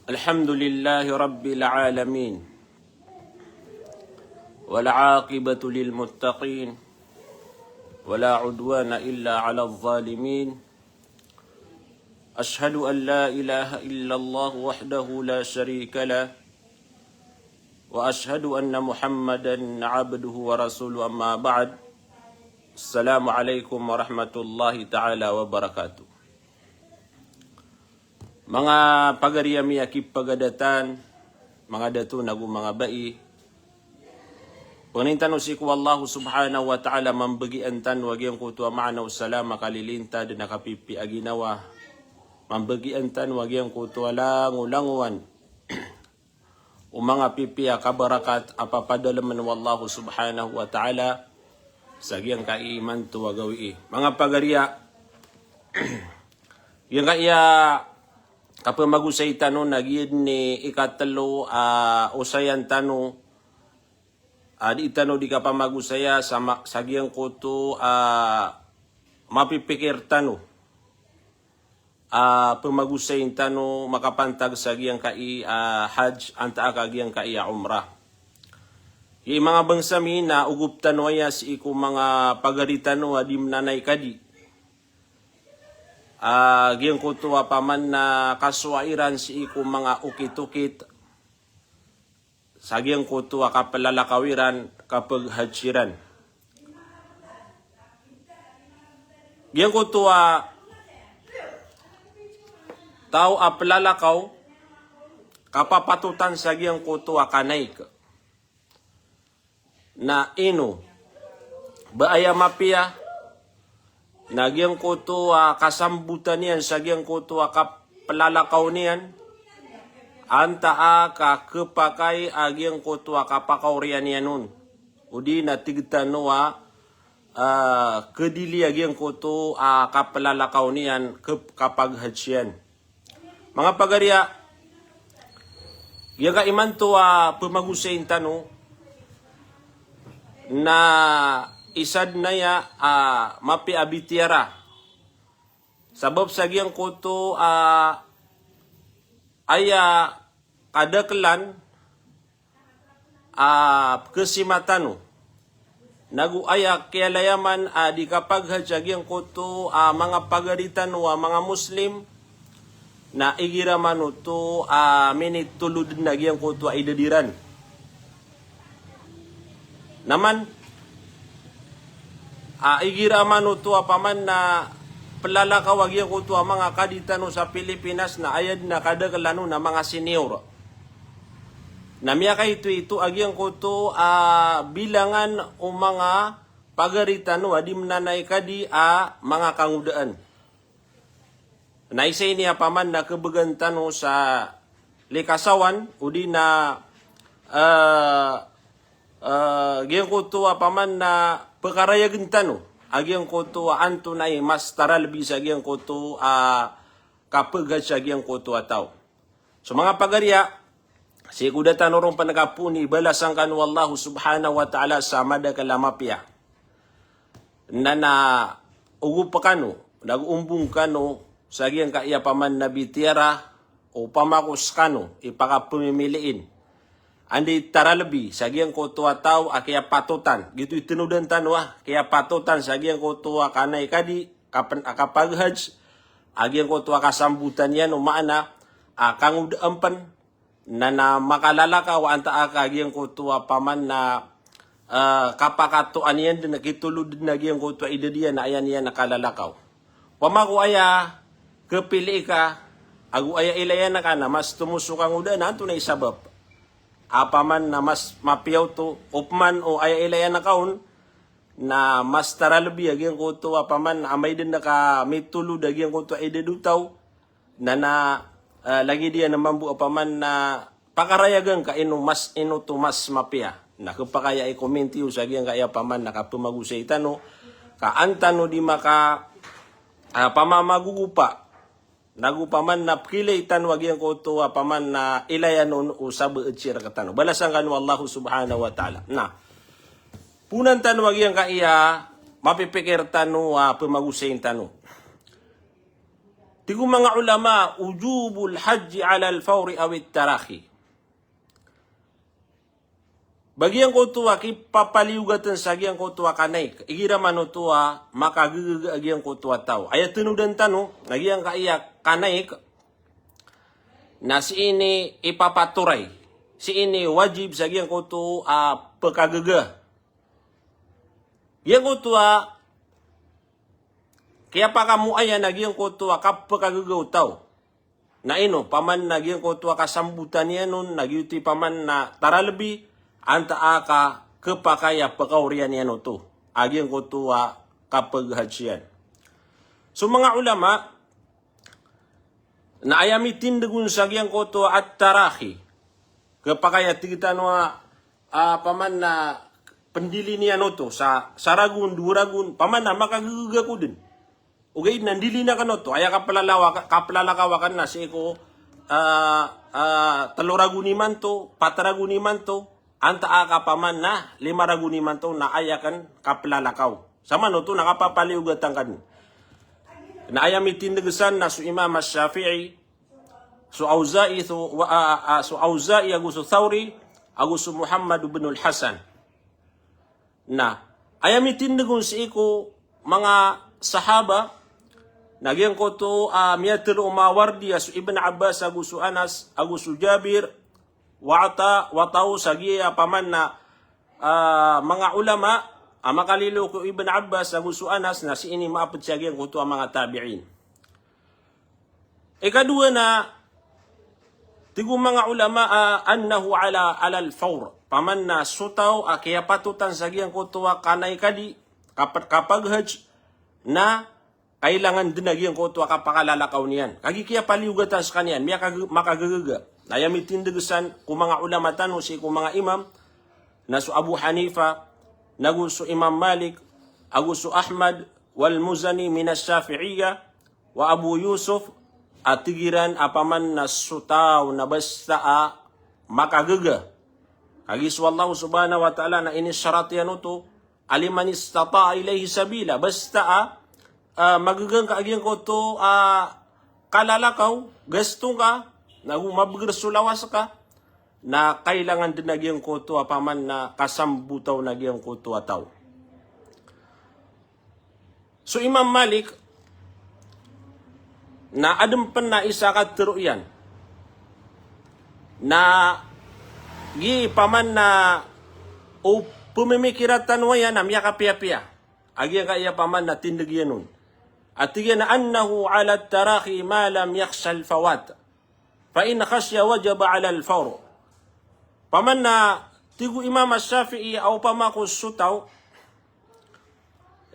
الحمد لله رب العالمين والعاقبة للمتقين ولا عدوان إلا على الظالمين أشهد أن لا إله إلا الله وحده لا شريك له وأشهد أن محمدا عبده ورسوله أما بعد السلام عليكم ورحمة الله تعالى وبركاته. Mga pagariyami akip pagadatan, mga datu nagu mga bai. Pengintan usiku Allah subhanahu wa ta'ala mambagian tan wagyang kutua ma'ana usalama kalilinta dan nakapipi aginawa. Mambagian tan wagyang kutua langulanguan. Umanga pipi akabarakat apapadalaman wallahu subhanahu wa ta'ala sagyang kaiman tu wagawi. Mga pagariya, yung kaya kapag magusay tanong nagiyid ni ikatalo usayan tanong di tanong di ka pa magusaya sa sagyang kuto mapipikir tanong pamagusayin tanong makapantag sagyang kai hajj anta akagyang kai umrah. Yung mga bangsami na ugup tanong ay si iku mga pagaritano adim nanay kadi. Giyang kutuwa paman na kaswairan si iku mga ukit-ukit sa giyang kutuwa kapalalakawiran kapag hajiran. Giyang kutuwa tao apalalakaw kapapatutan sa giyang kutuwa kanay na ino baaya mapia nagyang kuto kasambutan niyan sa gyang kuto kapalalakaw niyan anta ka kepakay agyang kuto kapakaurian niyan nun udi na tigtano kedili agyang kuto kapalalakaw niyan kapag hajian. Mga pagariya yaga iman to pamagusayin tano na isad na ya mapi abitiara. Sabab sa giyang kuto aya kadaklan kesimatano. Nagu aya kialayaman di kapag hadyagiyang kuto mga pagaritan mga Muslim na igiraman to minit tulud na giyang kuto ay dadiran. Naman igiraman to paman na palalakawag yung kuto mga kaditano sa Pilipinas na ayad na kadagalano na mga senior. Namiyaka ito agyang kuto bilangan o mga pagaritano adim nanay kadi mga kangudaan. Naisay niya paman na kabagantano sa likasawan o di na giyang kuto paman na pagkarayagan tano, agyang kuto anto na mas taralbi sa agyang kuto kapag sa agyang kuto ataw. So mga pagariya, si kuda tanorong panagapuni, balasang kanu Allah subhanahu wa ta'ala sa madakalamapya. Na ugup pa kanu, nag-umbong kanu, sa agyang kaya paman na bitira, o pamakos kanu, ipakapumimiliin. Andi taralabi sa giyang kuto ataw kaya patutan gitu itinudan tanwa kaya patutan sa giyang kuto kanay kadi kapag hajj agiyang kuto kasambutan yan umaana kangud ampan na makalalaka wa anta agiyang kuto paman na kapakatuan yan din nakitulud na giyang kuto idadiya na ayan yan nakalalakaw pamaku aya kepili ka agu aya ilayan na kana mas tumusukang udan anto na isabab apaman na mas mapiyaw to upman o ay ilayan na kaon na mas taralabi agyang kuto apaman amay din naka mitulud agyang kuto ay dedutaw na lagi diya na mambu apaman na pakarayagan ka ino mas ino to mas mapiya na kapakaya ay komentiyo sa agyang kaya paman nakapumagusay tano ka antano di maka pamamagugupa nagupaman na kilaitan wagyang kuto paman na ilayanon o sabu etsira katano. Balasan kanu Allah subhanahu wa ta'ala. Na, punan tan wagyang kaya mapipikir tano pamagusayin tano. tigu mga ulama ujubul haji ala al-fawri aw at-tarahi. Bagian ko tuwa kipapaliugatan sa agian ko tuwa kanay. Igira mano tuwa makagagaga agian ko tuwa tao. Ayat tinudan tano, agian kaiyak kanay na si ini ipapaturay. Si ini wajib sa agian ko tuwa pagkagaga. Agian ko tuwa kaya pa kamu ayan agian ko tuwa kapagkagagaw tao. Na ino, paman agian ko tuwa kasambutan niya nun, nagyuti paman na taralabi, anta aka kepakaya pekaurian yan to. Agian ko tuwa kapaghajian. So mga ulama, na ayami tindagun sa agian ko tuwa at tarahi. Kepakaya tigita nwa paman na pendili niya to. Sa saragun, duragun, paman na makagaga ko din. Okay, nandili na ka to. Aya kapalalakawakan na si ko taloraguni man to, pataraguni man to. Anta aka paman na 5 raguni man to na ayakan kaplalakaw. Sama no to nakapapaliugatan kan. Na ayam itindegesan na su Imam Syafi'i, su Auza'i, su Auza'i agusu Thawri, agusu Muhammad bin al-Hasan. Na ayam itindegun si iko mga sahaba nagyan ko to miyatul umawardi asu Ibn Abbas agusu Anas agusu Jabir watau sagi paman na mga ulama makalilo ko Ibn Abbas agusu Anas na si ini maapot siya ko to ang mga tabi'in. Ikadua na tigu mga ulama annahu ala al-fawr paman na sutaw kaya patutan sagian ko to kanay kadi kapag hajj na kailangan dinagian ko to kapakalalakaw niyan. Kagi kaya paliugatan sa kanyan makagagaga. Nayami tindegesan kung mga ulama tano si kung mga imam na su Abu Hanifa, nagusu Imam Malik, agusu Ahmad, wal Muzani minas Syafi'iyya, wa Abu Yusuf, at tigiran apaman na sutaw na basta makagaga. Agis wallahu subhanahu wa ta'ala na inisyarat yan ito, aliman istata'a ilayhi sabila, basta magagang kaagyan ko to kalalakaw, gastong ka, mabgersulawas ka, na kailangan din nagyang ko to apaman na kasambutaw nagyang ko to ataw. So Imam Malik, na adampan na isa ka tiruyan, na gi paman na o pumimikiratan mo yan na miya kapia-pia. Agyan ka iya paman na tindagyan nun. At tigyan na annahu ala taraki ma lam yakhsha al-fawat. Fa in khasya wajaba ala al-fawr. Paman na tigu Imam Syafi'i au pamako sutaw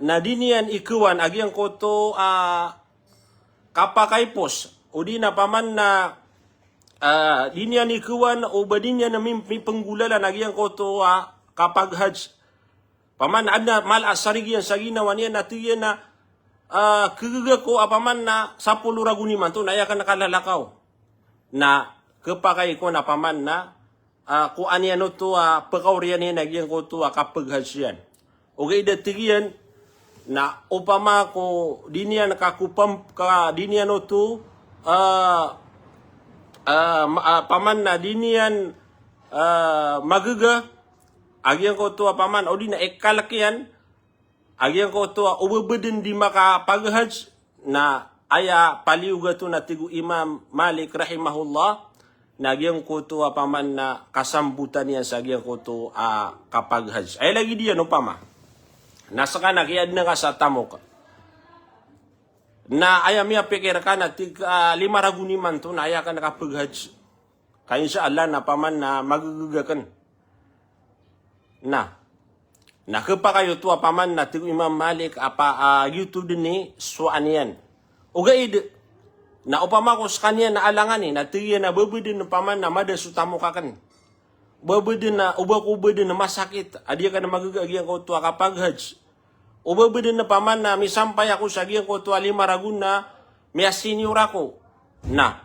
na dinian ikuan agyang ko to kapakaipos o di na paman na dinian ikuan o badinyan na may penggulalan agyang ko to kapag hajj. Paman na mal asarigyan sa ginawa niya na tiyan na kagaga ko apaman na 10 raguni man to naya ka nakalalakaw. Na kapakay ko na paman na kung ano to pagkaurian niya nagyan ko to kapaghasyan. O gay datigian na upama ko dinian nakakupam ka dinian to paman na dinian magaga agyan ko to paman o di na ekalakyan agyan ko to ubebeden di makapaghaj na aya paliuga to na tigu Imam Malik rahimahullah nagyan ko to paman na kasambutan niya sa agyan ko to kapaghaj. Ay lagi diyan no pama. Nasa ka na kaya na ka sa tamok. Na aya miya pikir ka na 5 raguni man to na aya ka nakapaghaj. Kaya inshallah na paman na magagagakan. Na nakapa kayo to paman na tigu Imam Malik YouTube din ni suan yan. Ugaid na upama ko sa kanya na alangan na tiya na babudin na paman na madasutamo kakan. Babudin na ubak-ubadin na masakit. Adiya ka na magagagyan ko to kapag hajj. Ubabudin na paman na misampay ako sa agyan ko to 5 ragun na may senior ako. Na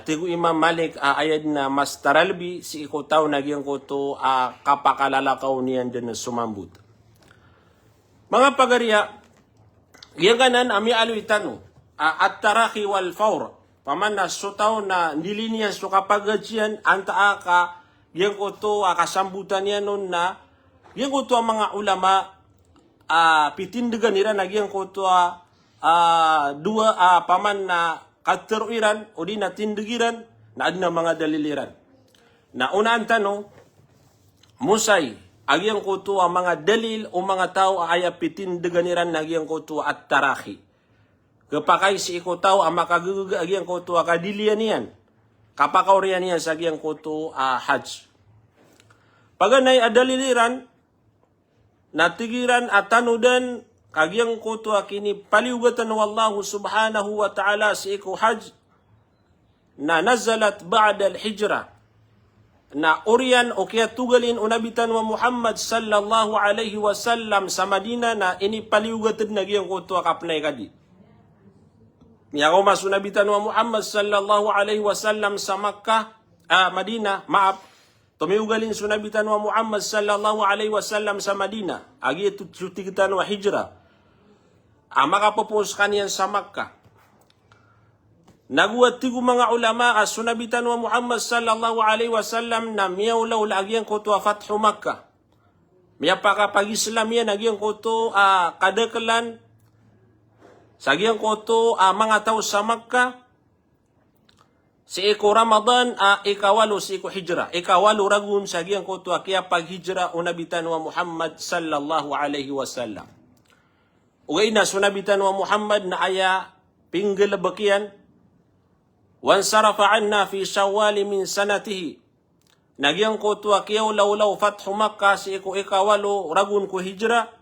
tigu Imam Malik ayad na mas taralbi si ikotaw nagyang ko to kapakalalakaw niyan din na sumambut. Mga pagariya, yan kanan ami aluitan at-taraki wal fawr. Paman na sutaw na nilinian so kapagajian anta aka yang ko to kasambutan yan nun na yang ko to ang mga ulama pitindigan nila na yang ko to dua paman na kateruiran o di na tindigiran na adna mga daliliran. Na unaan tanong, musay, agyang ko to ang mga dalil o mga tao ay pitindigan nila na agyang ko to at taraki. Kapakay si iko tao ang makagaga agyang ko to kadilian niyan. Kapakaurian niyan sa agyang ko to hajj. Paganay adaliliran, natigiran at tanudan, kagyang ko to kini paliugatan wallahu subhanahu wa ta'ala si iko hajj, na nazalat ba'da al-hijra, na urian o kaya tugalin unabitan wa Muhammad sallallahu alaihi wasallam sa Madina na ini paliugatan na gyang ko to kapnay kadi. Miya ko mas unabitan wa Muhammad sallallahu alaihi wasallam sa Makkah, Madina, tumiugalin sunabitan wa Muhammad sallallahu alaihi wasallam sa Madina. Agi tutigitan wa hijra. Makapopos kaniyan sa Makkah. Naguwat tigo mga ulama sunabitan wa Muhammad sallallahu alaihi wasallam na miyaulaw lagyan ko to Fathu Makkah. Miya pakapag-Islam yan nagyan ko to kadakalan sagyan ko to mga tao sa Makkah. Si iko Ramadan, ikawalo si iko hijra. Ikawalo ragun sa giyang ko to kaya paghijra unabitan wa Muhammad sallallahu alaihi wasallam. Ugay na sunabitan wa Muhammad na aya pinggil bakian. Wan sarafa anna fi Shawwal min sanatihi. Nagyang ko to kiyaw lawlaw Fathu Makkah si iko ikawalo ragun ko hijra.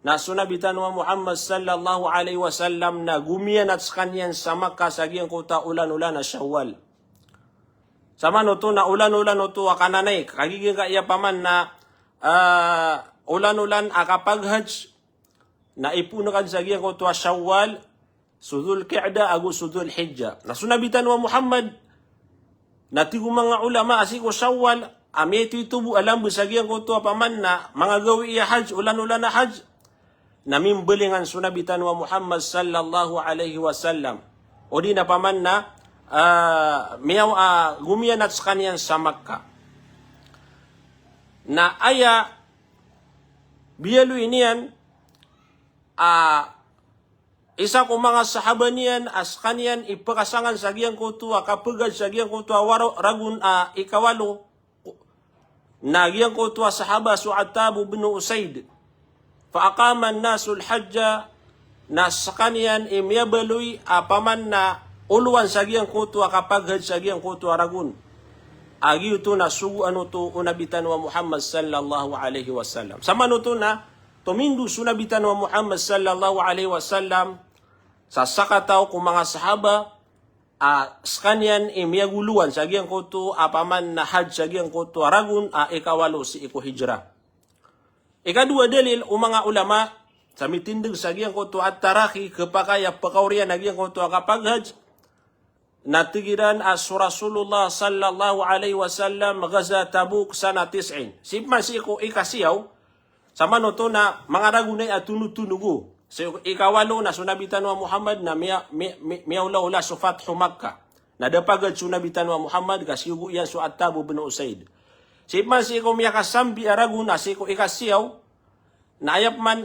Na sunabitan wa Muhammad sallallahu alaihi wasallam na gumiyan at kanyan sa Makkah sa giyang kuta ulan-ulan na Shawwal. Sama no to na ulan-ulan no to kananay kagiging kaya paman na ulan-ulan akapaghaj na ipunakan sa giyang kuta Shawwal, Sudul Qa'da agu Sudul Hijja. Na sunabitan wa Muhammad na tigo mga ulama asiko Shawwal ameti tubu alam sa giyang kuta paman na mga gawi iya hajj ulan-ulan na hajj. Namimbelingan sunabitan wa Muhammad sallallahu alaihi wasallam. O di na paman na gumiyan at kanyan sa Makkah. Na aya biyalo iniyan isa ko mga sahaba niyan as kanyan ipakasangan sa giyang kutua kapagad sa giyang kutua ragun ikawalo na giyang kutua sahaba Su'atab bin Usaid. Faaqaman nasul hajja na sa kanyan imyabaloy paman na uluan sa giyang kutua kapaghad sa giyang kutua ragun. Agi ito na suguan ito unabitan wa Muhammad sallallahu alaihi wasallam. Sama ito na tumindu sunabitan wa Muhammad sallallahu alaihi wasallam sa sakataw kung mga sahaba sa kanyan imyaguluan sa giyang kutua paman na hajj sa giyang kutua ragun ikawalo si iko hijra. Ikadua dalil o mga ulama sa mitindig sa giyang ko to at taraki kapakaya pakaurian na giyang ko to kapaghaj natigiran as Rasulullah sallallahu alaihi wasallam gaza Tabuk sana 90. Sipman si ko ikasiyaw sa manoto na mga ragunay at tunutunugo. So ikawalo na sunabitan wa Muhammad na miyaula sa Fathu Makkah. Nadapagad sunabitan wa Muhammad kasiyugo yan sa Su'atab bin Usaid. Sipman si ko miyakasambi araguna si ko ikasiyaw na ayap man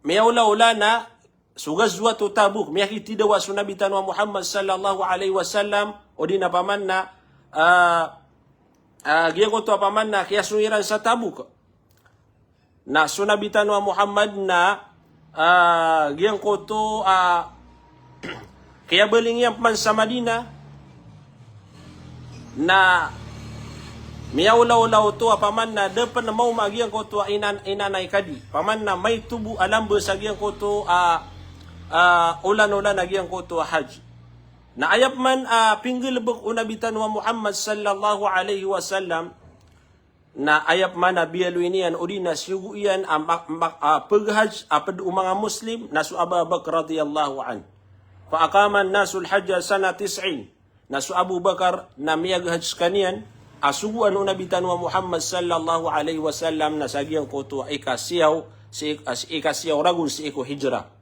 miyawla-ula na sugazwa to Tabuk miyakitidawa sunabitan wa Muhammad sallallahu alaihi wasallam o di na paman na giyan ko to paman na kaya suiran sa Tabuk na sunabitan wa Muhammad na giyan ko to kaya baling yan man sa Madina na miyaw-law to paman na dapat na mau magiang ko to inanay kadi. Paman na may tubu alam ba sa giang ko to ulan-ulan nagyang ko to hajj. Na ayap man pinggil buk unabitan wa Muhammad sallallahu alaihi wasallam na ayap man na biyalo iniyan uri na siyugu iyan paghaj apad mga Muslim na su Abu Bakar radiyallahu an. Faakaman nasul hajja sana 90. Na su Abu Bakar na miyaghaj kaniyan asuguan unabitan wa Muhammad sallallahu alaihi wasallam na sagiyang ko to ikasiyaw ragun si iko hijra.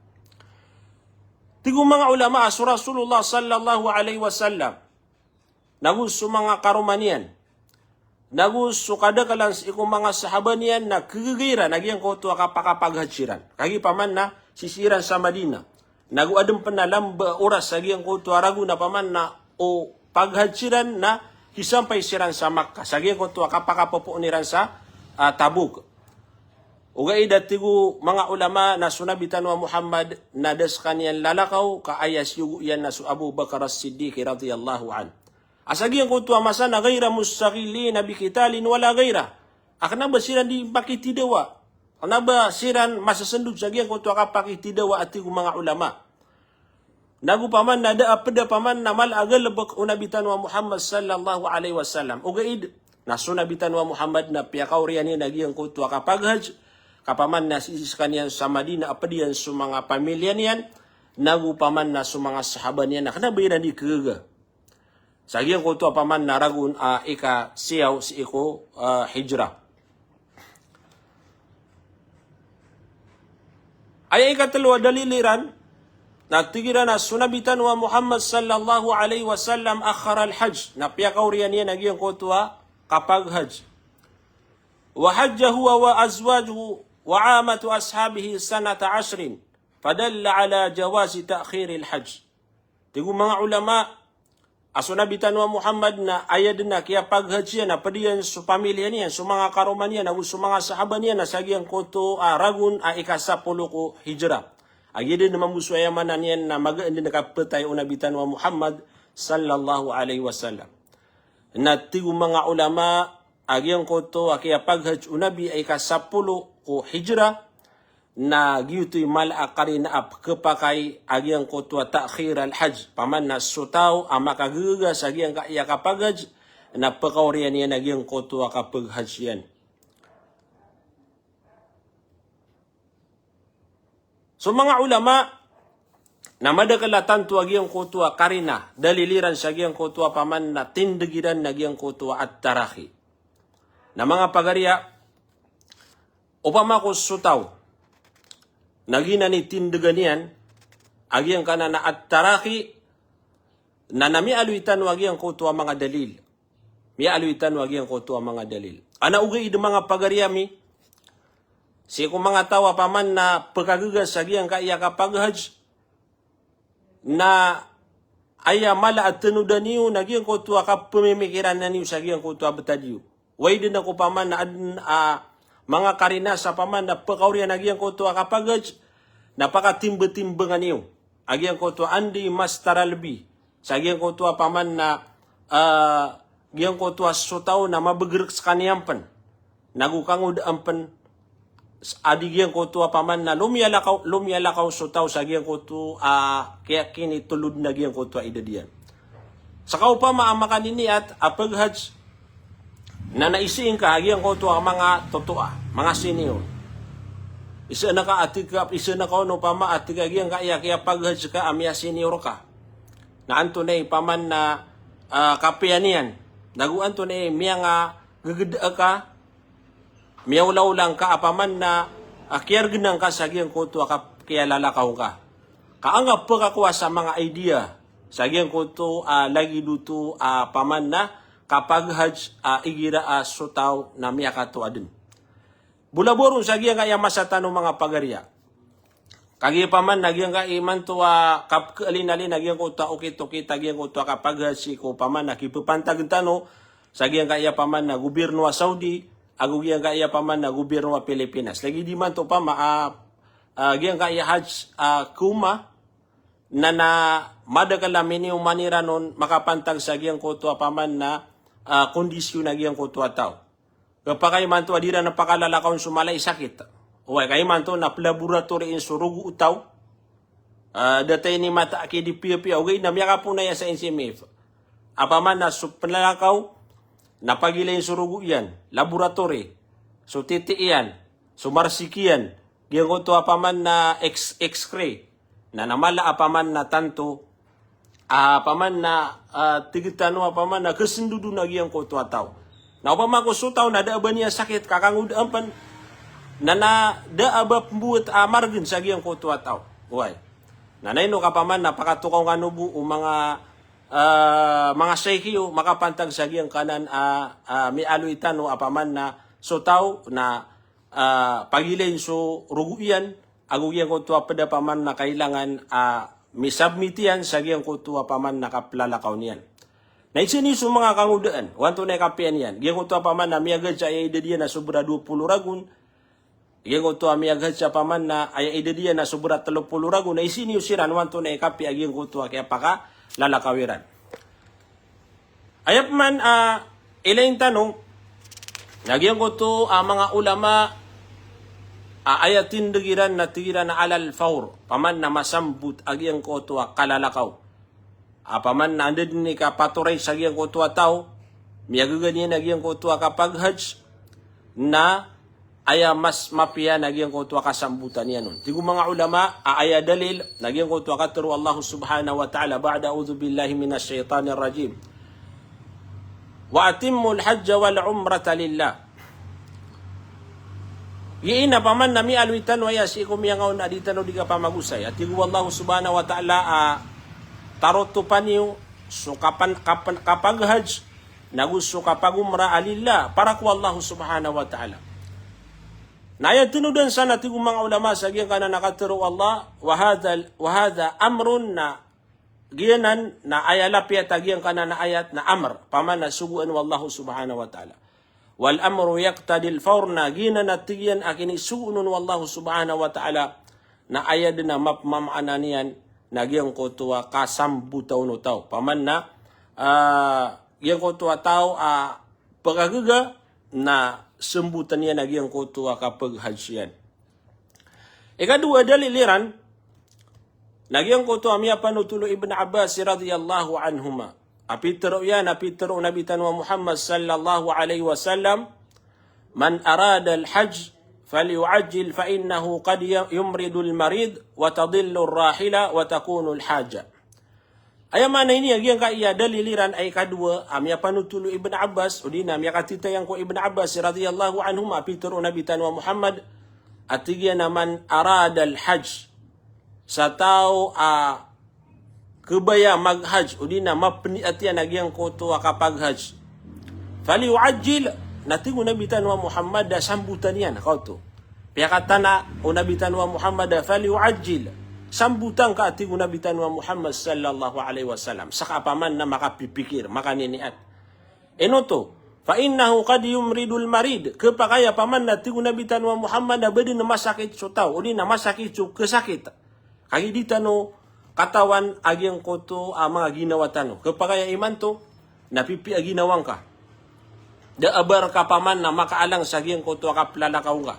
Tigo mga ulama as Rasulullah sallallahu alaihi wasallam nagus su mga karumanian nagus su kadakalan iku mga sahabanian na kegigiran nagyang ko tu kapakapaghatsiran kagi paman na sisiran sa Madina nagu adem penalam oras nagyang ko tu ragu na paman na o paghatsiran na hisampay siran sa Makkah nagyang ko tu kapakapopuniran sa Tabuk. Uga idatigu mga ulama na sunabitan wa Muhammad na deskan yan lalakaw kaayas yugo yan na su Abu Bakar as-Siddiq radhiyallahu an. Asagi ang kutuwa masa na gaira mustaqili na bikitalin wala gaira. Akna ba siran di pakitidawa? Akna ba siran masasandug sagi ang kutuwa ka pakitidawa atigu mga ulama? Nagu paman na da apeda paman na mal agalabak unabitan wa Muhammad sallallahu alaihi wasallam. Uga id na sunabitan wa Muhammad na piyakaw riyan yan nagiyang kutuwa ka paghaj. Kapaman na sisiskan yan sa Madina, apa diyan sa mga pamilya niyan, nagupaman na sa mga sahaban niyan, nakanabayan di kega. Sagiyan ko ito, apaman na ragun ika siyaw si iko hijrah. Ay ikatalawa daliliran, nagtigiran na sunabitan wa Muhammad sallallahu alaihi wasallam akhara al-hajj, na piyakaw riyan yan, nagiyan ko ito kapag hajj. Wa hajja huwa wa azwajuhu وعامة أصحابه سنة 10 فدل على جواز تأخير الحج. Tigo mga ulama asunabitan wa Muhammad na ayad na kaya paghaji na padiyan sa pamilya niya, sa mga karuman niya, sa mga sahaban niya na sagyang koto ragun ikasapuluh ko hijrah. Ayad na mamuswayamanan niyan na magaan din nakapatay unabitan wa Muhammad sallallahu alaihi wasallam. Na tigo mga ulama agyang koto kaya paghaj unabi ay kasapuluh ko hijrah na giyuto'y malakari na ap kepakai agyang ko tua ta'khir al-hajj paman na sutaw ang makaguga sa agyang kaya kapagaj na pakaurian yan agyang ko tua kapaghaj yan. So mga ulama na madakalatan tu agyang ko tua karina daliliran sa agyang ko tua paman na tindagiran na agyang ko tua at-tarahi na mga pagarya upama ko sutaw, nagina ni tindaganian, agyang kana na at-taraki, na nami aluitan wagyang ko tuwa mga dalil. Mi aluitan wagyang ko tuwa mga dalil. Ana ugay id mga pagaryami, si ko mga tawa paman na pagkagugas agyang kaya kapaghaj, na aya mala at tenudaniyo, nagyang ko tuwa kapamimikiran na niyo sa agyang ko tuwa betadiyo. Way din ako paman na mga karina sa paman na pakaurian agyang ko to kapagaj napakatimbe-timbengan niyo. Agyang ko to andi mas taralbi. Sa agyang ko to paman na agyang ko to sutaw na mabegerek sa kaniyampan. Nagukangod ampan adigyan ko to paman na lumyalakaw sutaw sa agyang ko to kaya kini tulud na agyang ko to idadiyan. Sa kaupama ang makanini at apaghaj na naisiin ka, agyang ko ito ang mga totoa, mga senior. Isa na ka atigap, isa na ka no pama atig agyang kaya paghaj ka, amya senior ka. Na anto na paman na kapiyanian. Naguan to na miya nga gagada ka, miya ulaw-ulang ka, apaman na kiyarginang ka sa agyang ko ito kaya lalakaw ka. Kaangap pagkakuha sa mga idea, sa agyang ko ito lagi duto paman na kapag hajj igira sutaw na miyakato adin. Bulaborong sa giyang kaya masatano mga pagarya. Kagi paman nagyang ka iman to kapkaalin-alin nagyang ko ta ukit-ukit nagyang ko ta kapag hajj ko paman nakipupantag tano sa giyang kaya paman na gobyerno wa Saudi agugiyang kaya paman na gobyerno wa Pilipinas. Lagi di man to pa giyang kaya hajj kuma na madakalamin yung manira nun makapantag sa giyang ko to paman na kondisyon na giyang ko tuwa tao. Kapag kayo man to adira na pakalalakaw sumalay sakit. Uway kayo man to na laboratory in surugo utaw. Datay ni mata aki di piya-piya. Ugay na miyaka po na yan sa NCMF. Apaman na panlalakaw na pagilay surugo yan. Laboratory. So titi yan. So marsiki yan. Giyang ko to apaman na x-ray. Na namala apaman na tanto paman na tigitano paman na kesendudu na giyang ko to ataw. Na paman ko sutaw na daaba niya sakit kakangud ampan na daaba pembuat margin sa giyang ko to ataw. Uy. Nanay no kapaman napakatukaw nga nubu o mga sekiyo makapantag sa giyang kanan mi aluitan no apaman na sotaw na pagilain so ruguyan agugyan ko tuwa pada paman na kailangan misubmitian sa giyang ko tuwa paman na kaplalakaw niyan. Na isini so mga kangudaan, wanto na kapian yan. Giyang ko tuwa paman na miyagad siya ay idadiya na sobra 20 ragun. Giyang ko tuwa miyagad siya paman na ay idadiya na sobra 30 ragun. Na isini usiran wanto na kapi agiyang ko tuwa kaya paka lalakawiran. Ayap man ilaing tanong, nagyang ko to mga ulama ayatin dagiran na tigiran na alal faur, paman na masambut agiyang ko to kalalakaw. Paman na andad ni kapaturay sa agiyang ko to tao, miyagaganyan agiyang ko to kapag hajj na aya mas mapiya nagyang ko to kasambutan yan nun. Tigo mga ulama aya dalil nagyang ko to kataro Allah subhanahu wa ta'ala ba'da a'udhu billahi minash shaitanir rajim. Wa atimul hajja wal umrata lillah. Giina paman nami alwitan waya si kumiyangaw na ditano di ka pamagusay. At tigo Allah subhanahu wa ta'ala taroto paniyo so kapag hajj nagusto kapag umra alillah para ko Allah subhanahu wa ta'ala. Naya tinudan sana tigo mga ulama sa giyang kana nakatiro Allah wa hadha amrun na giyanan na ayalapi at agiyang kana na ayat na amr paman na suguan wallahu subhanahu wa ta'ala. Wal amru yaqtadil fawr na giyanan at tigiyan akin isuunun wallahu subhanahu wa ta'ala na ayad na mapmamananian na giyang ko tuwa kasambutaw no tao. Paman na giyang ko tuwa tao pagagaga na sembutan niya na giyang ko tuwa kapag hajj yan. Ikadua daliliran nagyang ko to amya panutulo Ibn Abbas radhiyallahu anhuma. Apitro Nabi Tanwa Muhammad sallallahu alaihi wasallam man arada al-hajj falyu'ajjil fa innahu qad yumridu al-marid wa tadillu ar-rahila wa takunu al-haja. Ayaman ini yang kaya daliliran ay kadua amya panutulo Ibn Abbas udina amya katitayang ko Ibn Abbas radhiyallahu anhuma apitro Nabi Tanwa Muhammad atigya naman arada al-hajj sa tao kebaya maghaj udi na mapniatian nagyang koto kapag haj fali uajil natingu Nabi Tanwa Muhammad da sambutan yan kauto pia kata na Nabi Tanwa Muhammad da fali uajil sambutan ka atingu Nabi Tanwa Muhammad sallallahu alaihi wasallam saka paman na makapipikir makaniniat enoto fa innahu qad yumridul marid kepakaya paman na tingu Nabi Tanwa Muhammad da bedi na masakit so tao udi na masakit so kesakit kagi ditano katawan agyang koto mga ginawa tano. Kapag iman to, napipi aginawang ka. Daabar ka paman na makaalang sa agyang koto kaplalakaw ka.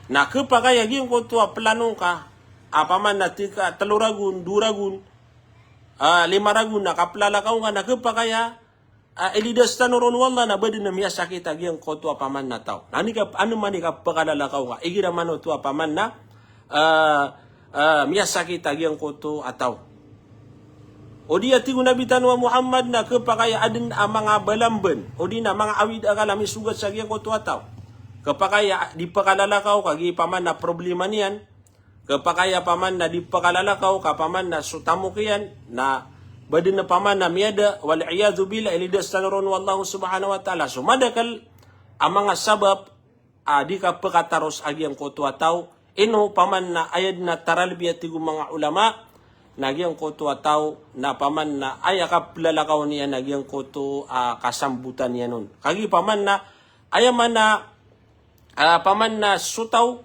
Na kapag agyang koto planong ka, paman na tika taluragun, duragun, 5 ragun na kaplalakaw ka, na kapag ilidas tanoron wala na badi na miya sakit agyang koto paman na tao. Ano man ikapakalakaw ka, igira man ito paman na miyasaki tagyang koto ataw. O di ati Nabi Tanwa Muhammad na kapakaya adin mga balamban. O di na mga awid akalami sugat sa gyang koto ataw. Kapakaya di pakalalakaw kagi paman na problema niyan. Kapakaya paman na di pakalalakaw kapaman na sutamukiyan na badin na paman na miyada wal iyadhu billah ilidas tanaron wallahu subhanahu wa ta'ala. So madakal ang mga sabab di ka pakataros agyang koto ataw. Ino paman na ayad na taralbi at tigong mga ulama nagyang koto ataw na paman na ayakap lalakaw niya nagyang koto kasambutan niya nun. Kagi paman na ayaman na paman na sutaw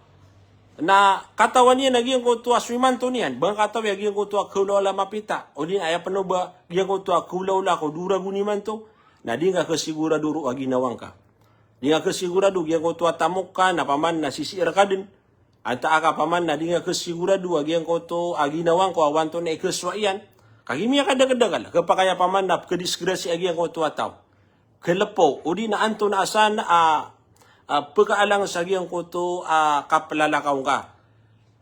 na katawan niya nagyang koto aswimanto niyan. Bang kataw nagyang koto kulawla mapita. O din ayapan no ba nagyang koto kulawla ko duragun niman to na di nga kasigurado aginawang ka. Di nga kasigurado nagyang koto tamok ka na paman na sisir ka din. Anta aka paman na di nga kasigurado agyang koto aginawang ko awanto na ikaswaian kagimiya kadagadagal kapakaya paman na kadisgrasya agyang koto ataw kelepo udi na anto na asan pagkaalang sa agyang koto kaplalakaw ka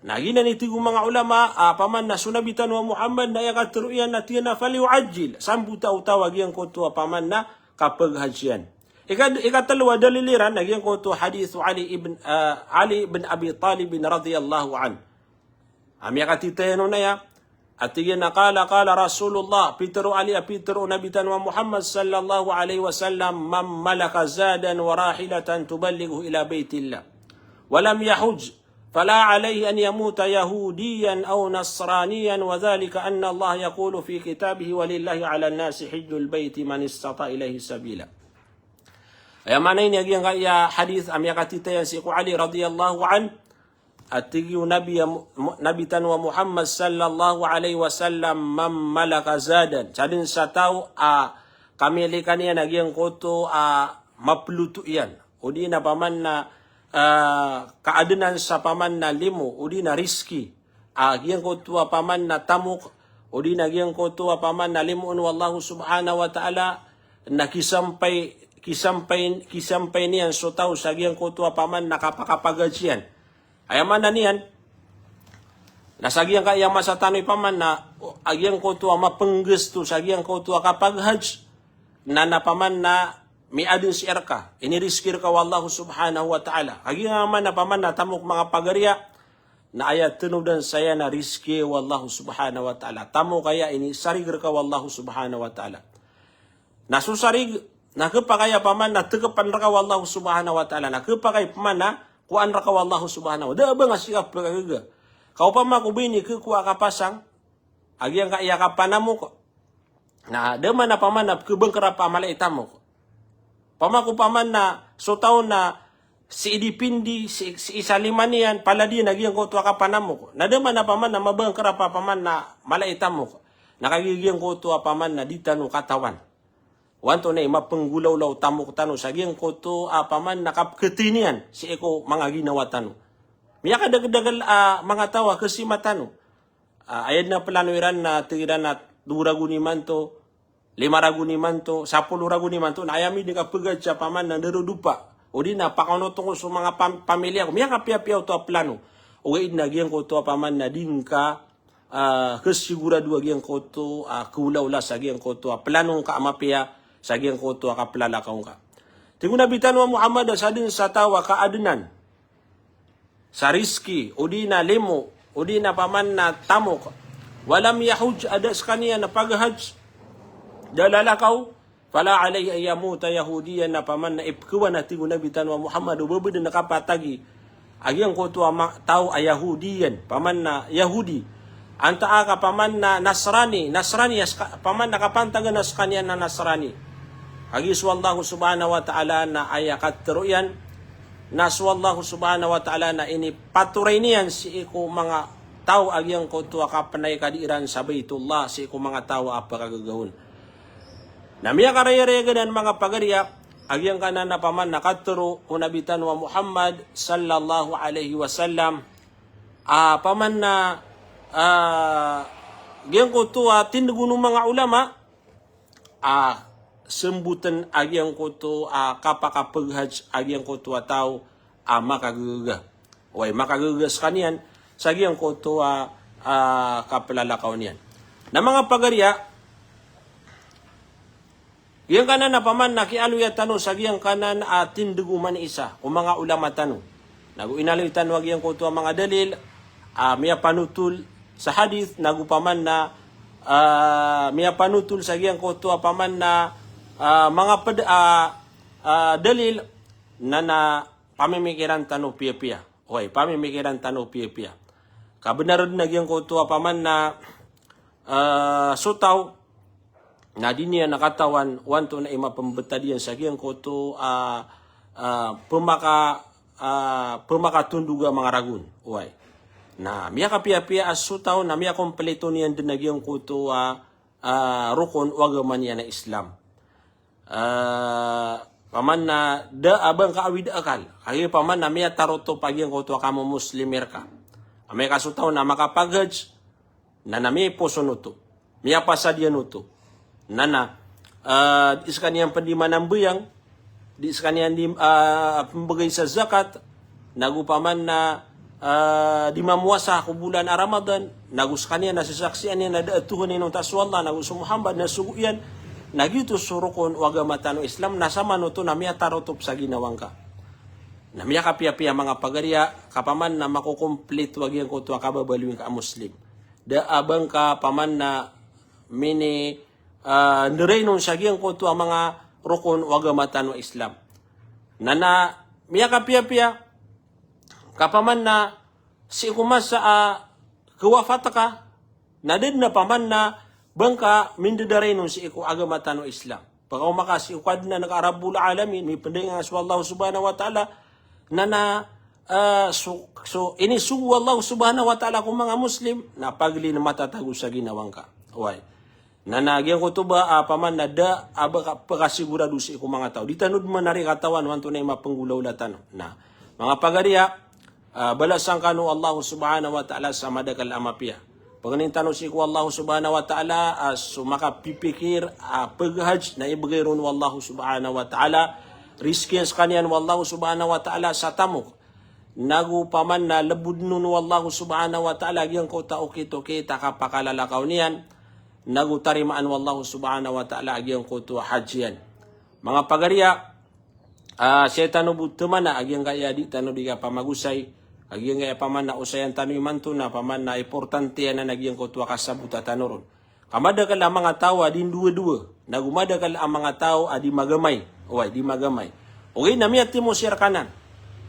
nagina ni tigong mga ulama paman na sunabitan wa Muhammad na yakatruyan na tiyan na faliuajil sambuta utaw agyang koto paman na kapag hajyan. Ikatalawa daliliran nagyang ko to hadithu Ali ibn Abi Talib radhiyallahu an. Amya katiteno na ya. At yan nakala Rasulullah Pitero Ali Pitero Nabitan wa Muhammad sallallahu alaihi wasallam man malaka zadan wa rahilatan tuballighu ila baitillah walam yahuj fala alayhi an yamuta yahudiyan aw nasraniyan wa dhalika anna Allah yaqulu fi kitabihi walillahi ala an-nasi hajjul baiti man istata ilayhi sabila. Ay mana ini yang kaya hadis amya katita yan si Ali radhiyallahu an at yung Nabi tanwa Muhammad sallallahu alaihi wasallam man malaka zadan. Sadin sa tao kamilikan yan nagyang koto mapluto yan. O di na paman na kaadanan sa paman na limo. O di na riski. Agyang koto paman na tamok. O di na gyang koto paman na limo. Wallahu subhanahu wa ta'ala na kisampay niyan so tao sa gyang koto paman nakapakapagadsyan. Ayaman na niyan, nasagyan ka iyang masatanoy paman na agyang ko tuwa mapenggesto sagyang ko tuwa kapag hajj na napaman na miadin si erka. Iniriskir ka wallahu subhanahu wa ta'ala. Agyang naman na paman na tamok mga pagarya na ayat tinudan saya na riski wallahu subhanahu wa ta'ala. Tamo kaya inisarigir ka wallahu subhanahu wa ta'ala. Nasusarig, nakapakaya paman na tegapan ka wallahu subhanahu wa ta'ala. Nakapakaya paman na kuan raka wallahu subhanahu wa ta'ala. Ba nga sikap pagagaga. Kau pa makubini ke kuwa kapasang. Agyang ka iya kapanamo ko. Na dama na paman na kubang karapa malaitamo ko. Pamaku paman na so taon na si idipindi, si isalimanian, paladi nagyang ko tuwa kapanamo ko. Na dama na paman na mabang karapa paman na malaitamo ko. Nakagigyan ko tuwa paman na ditano katawan. Wanto na mapenggulaw-law tamok tano sa giyang ko to paman nakapketinian si eko mga ginawa tano. Miya kadagdagal mga tawa kasi matano. Ayad na planoiran na tira na 2 ragu ni manto, 5 ragu ni manto, 10 ragu ni manto, na ayami di kapagad siya paman na narudupa. O di na pakanotong sa mga pamilya ko. Miya kapiapiaw to plano. O gaid na giyang ko to paman na din ka kasigurado giyang ko to kulawla sa giyang ko to planong kaamapia sagyang ko to kaplalakaw ka. Tingun nabitan wa Muhammad sa din sa tawa kaadanan. Sa riski, o di na limo, o di na paman na tamok. Walam yahuj adas kaniya na paghaj. Dalalakaw, fala alay ayamuta yahudiyan na paman na ipkuwa na tingun nabitan wa Muhammad. Ubabid na kapatagi. Agyang ko to tao ay yahudiyan, paman na yahudi. Anta ka paman na nasrani, paman na kapantaga nas kaniya na nasrani. Agiswallahu subhanahu wa ta'ala na ayakat teruyan. Naswallahu subhanahu wa ta'ala na ini paturay niyan si iku mga tao agyang ko tuwa kapanay kadiran sa Baitullah si iku mga tao apakagagawon. Namiya karaya-rayagan mga pagarya agyang kanan na paman nakaturo unabitan wa Muhammad sallallahu alaihi wasallam paman na agyang ko tuwa tindugunong mga ulama sembutan agyang ko to kapakapaghaj agyang ko to tao makagaga. Way makagagas kaniyan sa agyang ko to kaplalakaw niyan. Na mga pagarya, yang kanan na paman nakialuya tanong sa agyang kanan tinduguman isa o mga ulama tanong. Naguinaluy tanong agyang ko to mga dalil miya panutul sa hadith nagupaman na miya panutul sa agyang ko to paman na mga dalil na pamimikiran tano pia-pia. Okay, pamimikiran tano pia-pia. Kabenaran nagyang ko to paman na sutaw na di niya nakatawan wanto na imapambetadian sa gyang ko to pemakatunduga mga ragun. Okay. Na miya kapia-pia as sutaw na miya kompleto niyan din nagyang ko to rukun wagaman niya na Islam. Paman na abang kaawid akal. Kaya paman na miya taroto pagyang ko to kamo muslimer ka. May kasutaw na makapaghaj na nami poso nuto. Miya pasadya nuto. Nana dis kaniyang pandiman ng buyang, dis kaniyang pambagay sa zakat, nagupaman na di mamuasa ko bulan Ramadan, nagus kaniya nasisaksian niya na daatuhan niya ng taswallah, nagus Muhammad na suguyan, nagito surukon wagamatano Islam, nasa manuto na miya tarotop sa ginawang ka. Na miya kapia-pia mga pagariya, kapaman na makukumplit wag yung kutuwa kababaluin ka Muslim. Da abang ka paman na mini nirenon siya yung kutuwa mga rukun wag matan wa Islam. Na miya kapia-pia, kapaman na si kumas sa kawafata ka, na din na paman na bangka mindidarenon si iku agamatan wa Islam. Pagkaw makasi ukad na nag-arabul alamin, may pandingan sa Allah subhanahu wa ta'ala, ini sugu Allah subhanahu wa ta'ala kung mga Muslim, na pagli na matatago sa ginawang ka. Uway. Na nagyang ko to ba, paman na da, pagkasigurado si iku mga tao. Di tanod man nari katawan, wanto na yung mapanggulaw latan. Na, mga pagariya, balasang kanu Allah subhanahu wa ta'ala sa madakal amapia. Pagkanin tanong si ko Allah subhanahu wa ta'ala makapipikir paghaj na ibigay ron Allah subhanahu wa ta'ala riskin sa kanyan Allah subhanahu wa ta'ala sa tamok nagu paman na labud nun Allah subhanahu wa ta'ala yung ko tao kito kita kapakalalakaw niyan nagu tarimaan Allah subhanahu wa ta'ala yung ko to hajian mga pagariya siya tanong teman na agyang kaya di tanong di ka pamagusay agyang kaya paman na usayan tanong manto na paman na importante na nagyang kutwa kasabut at tanoron. Kamada ka lang mga tao adin dua-dua. Nagumada ka lang ang mga tao adi magamay. Uway, di magamay. Okay, namiyati mo sir kanan.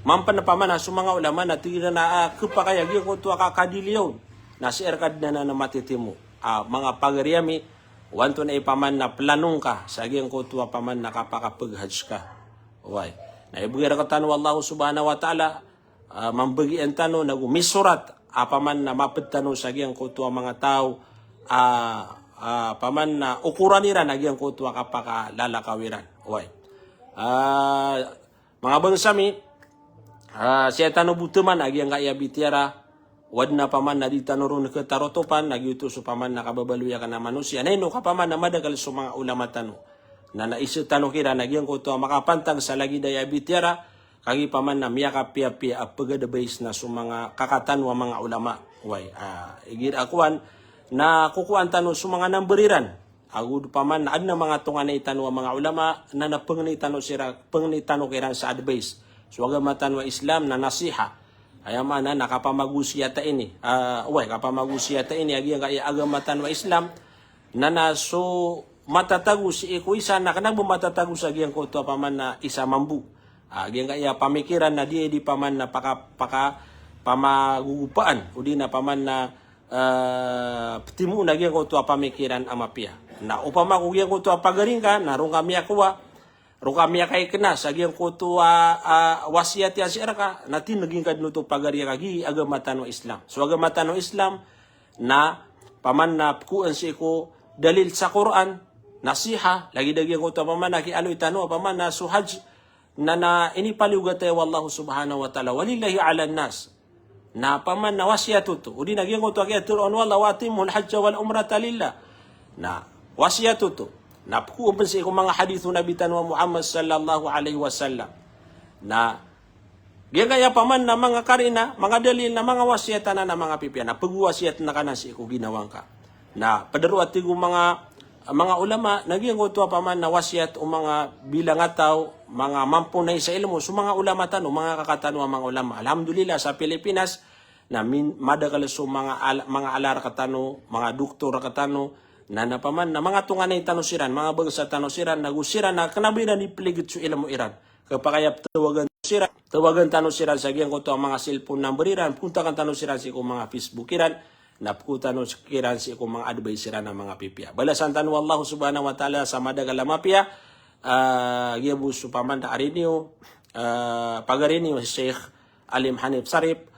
Mampan na paman na mga ulama na tira na kapakaya agyang kutwa kakadiliyon. Na sir kad na matitimo. Mga pagariyami, wanto na ipaman na planong ka sa agyang kutwa paman na kapakapaghaj ka. Uway. Na ibigay ka tanong Allah subhanahu wa ta'ala mambagian tano nagumisurat apaman na mapagtano sa giyang kutuwa mga tao paman na ukuran nila nagyang kutuwa kapaka lalakawiran. Uway. Mga bangsami siya tano butuman nagyang kaya bitiara wad na paman na di tanoron ke tarotopan nagyuto so paman na kababaluya ka na manusia neno kapaman na madagal so mga ulama tano na naisip tano kira nagyang kutuwa makapantag sa lagi daya bitiara kagi paman na miya kapia-pia pagadabais na so mga kakatanwa mga ulama. Uway, igir akuan na kukuan tanong so mga namberiran. Agud paman na adna mga tungan na itanwa mga ulama na napangnitanong sira, pangnitanong kiran sa advice. So agamatan wa Islam na nasiha. Ayaman na nakapamagusyata ini. Uway, kapamagusyata ini agi ang kaya agamatan wa Islam na so matatago si ikuisa na kanang matatago sa giyang kuto paman na isa mambu. Agyang kaya pamikiran na di paman na pamagugupaan o di na paman na timu na gyang ko to pamikiran amapia. Na upama ko gyang ko to pagaring ka narong kami akuwa ro kami kay kena sa gyang ko to wasiat ya sira ka natin naging kadno to pagariya kagi agamatan wa Islam. So agamatan wa Islam na paman na kuan si ko dalil sa Quran nasiha lagi dagyang ko to paman na kialoy tano paman na suhaj na ini paliugat tayo wallahu subhanahu wa ta'ala walillahi ala nas na paman na wasiyatuto udi nagyang ko to kaya turon wala watimul hajja wal umrata lillah na wasiyatuto na pukuban sa mga hadithu nabitan wa Muhammad sallallahu alaihi wasallam na gaya paman na mga karina mga dalil na mga wasiyatan na mga pipya na pagwasiyat na kanan si ko ginawang ka na padaruat tigo mga ulama, naging ko paman na wasiyat o mga bilang ataw, mga mampunay sa ilmo, so mga ulama tano, mga kakatano ang mga ulama. Alhamdulillah sa Pilipinas, na madakal so mga alar katano, mga doktor katano, na napaman na mga tunganay tanusiran, mga bangsa tanusiran, nagusiran na kanabi na nipligit so ilmo iran. Kapakayap tawagan tanusiran sa giyang ko to ang mga cellphone numberiran, punta kan tanusiran si ko mga Facebookiran, napukutan no kiran si kung mga advisera ng mga pipya. Balasan tanu Allah subhanahu wa ta'ala sa madagal mapya giyabu supaman da arinyo pagarinyo si Sheikh Alim Hanif Sarip